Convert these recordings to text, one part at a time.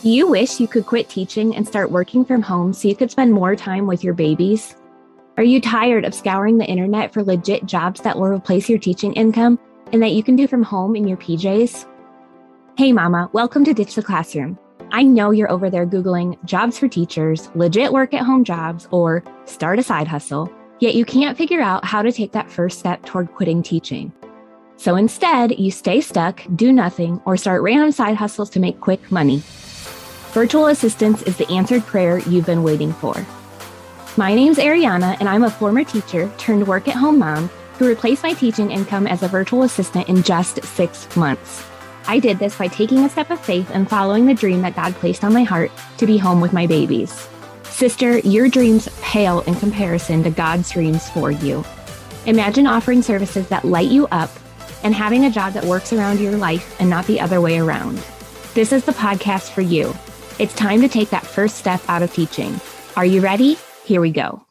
Do you wish you could quit teaching and start working from home so you could spend more time with your babies? Are you tired of scouring the internet for legit jobs that will replace your teaching income and that you can do from home in your PJs? Hey mama, welcome to Ditch the Classroom. I know you're over there Googling jobs for teachers, legit work at home jobs, or start a side hustle, yet you can't figure out how to take that first step toward quitting teaching. So instead, you stay stuck, do nothing, or start random side hustles to make quick money. Virtual assistance is the answered prayer you've been waiting for. My name's Ariana, and I'm a former teacher turned work-at-home mom who replaced my teaching income as a virtual assistant in just 6 months. I did this by taking a step of faith and following the dream that God placed on my heart to be home with my babies. Sister, your dreams pale in comparison to God's dreams for you. Imagine offering services that light you up and having a job that works around your life and not the other way around. This is the podcast for you. It's time to take that first step out of teaching. Are you ready? Here we go.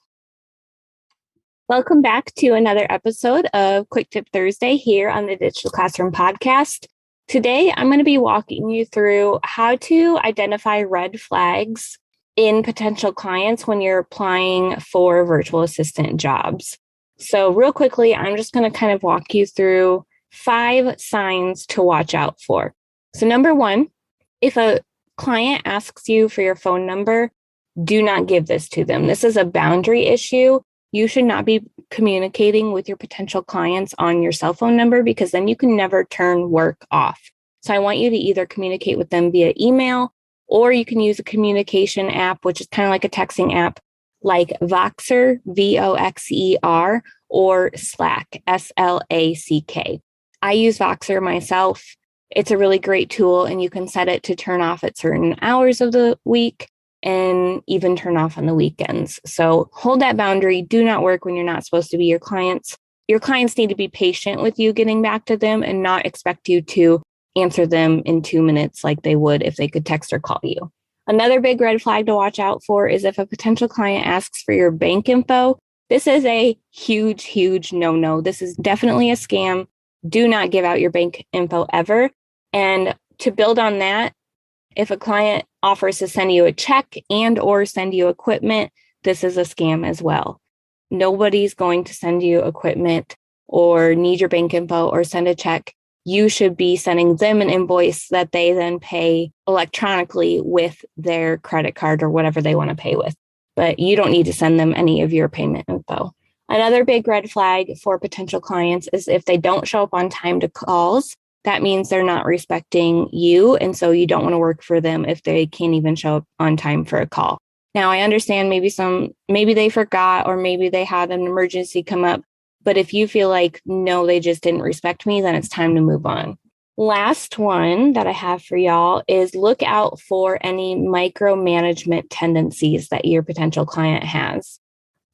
Welcome back to another episode of Quick Tip Thursday here on the Ditch the Classroom podcast. Today, I'm going to be walking you through how to identify red flags in potential clients when you're applying for virtual assistant jobs. So real quickly, I'm just going to kind of walk you through 5 signs to watch out for. So number 1, if a client asks you for your phone number, do not give this to them. This is a boundary issue. You should not be communicating with your potential clients on your cell phone number because then you can never turn work off. So I want you to either communicate with them via email, or you can use a communication app, which is kind of like a texting app, like Voxer, Voxer, or Slack, Slack. I use Voxer myself. It's a really great tool, and you can set it to turn off at certain hours of the week and even turn off on the weekends. So hold that boundary. Do not work when you're not supposed to be your clients. Your clients need to be patient with you getting back to them and not expect you to answer them in 2 minutes like they would if they could text or call you. Another big red flag to watch out for is if a potential client asks for your bank info. This is a huge, huge no-no. This is definitely a scam. Do not give out your bank info ever. And to build on that, if a client offers to send you a check and or send you equipment, this is a scam as well. Nobody's going to send you equipment or need your bank info or send a check. You should be sending them an invoice that they then pay electronically with their credit card or whatever they want to pay with. But you don't need to send them any of your payment info. Another big red flag for potential clients is if they don't show up on time to calls. That means they're not respecting you. And so you don't want to work for them if they can't even show up on time for a call. Now, I understand maybe they forgot or maybe they had an emergency come up. But if you feel like, no, they just didn't respect me, then it's time to move on. Last one that I have for y'all is look out for any micromanagement tendencies that your potential client has.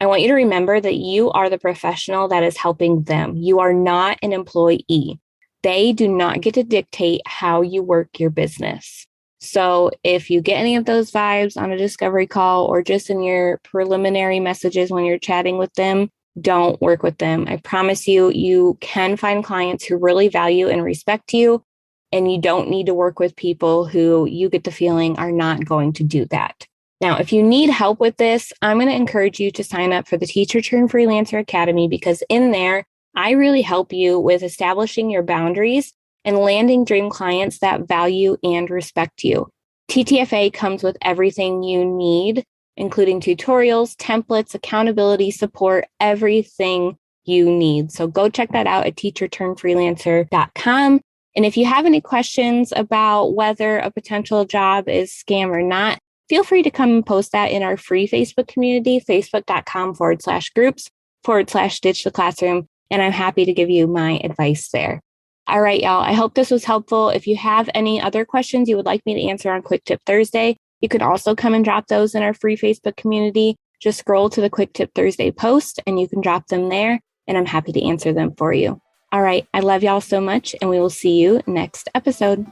I want you to remember that you are the professional that is helping them. You are not an employee. They do not get to dictate how you work your business. So if you get any of those vibes on a discovery call or just in your preliminary messages when you're chatting with them, don't work with them. I promise you, you can find clients who really value and respect you, and you don't need to work with people who you get the feeling are not going to do that. Now, if you need help with this, I'm going to encourage you to sign up for the Teacher Turned Freelancer Academy, because in there, I really help you with establishing your boundaries and landing dream clients that value and respect you. TTFA comes with everything you need, including tutorials, templates, accountability, support, everything you need. So go check that out at teacherturnedfreelancer.com. And if you have any questions about whether a potential job is scam or not, feel free to come and post that in our free Facebook community, facebook.com/groups/Ditch the Classroom. And I'm happy to give you my advice there. All right, y'all. I hope this was helpful. If you have any other questions you would like me to answer on Quick Tip Thursday, you can also come and drop those in our free Facebook community. Just scroll to the Quick Tip Thursday post and you can drop them there, and I'm happy to answer them for you. All right. I love y'all so much, and we will see you next episode.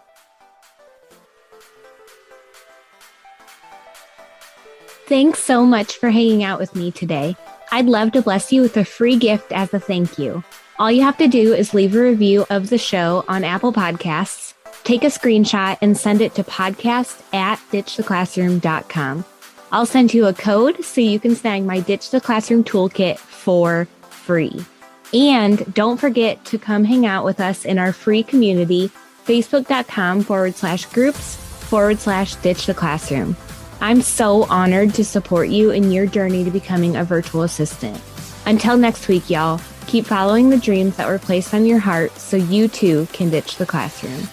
Thanks so much for hanging out with me today. I'd love to bless you with a free gift as a thank you. All you have to do is leave a review of the show on Apple Podcasts Take a screenshot and send it to podcast@ditchtheclassroom.com. I'll send you a code so you can snag my Ditch the Classroom toolkit for free. And don't forget to come hang out with us in our free community, facebook.com/groups/Ditch the Classroom. I'm so honored to support you in your journey to becoming a virtual assistant. Until next week, y'all, keep following the dreams that were placed on your heart so you too can ditch the classroom.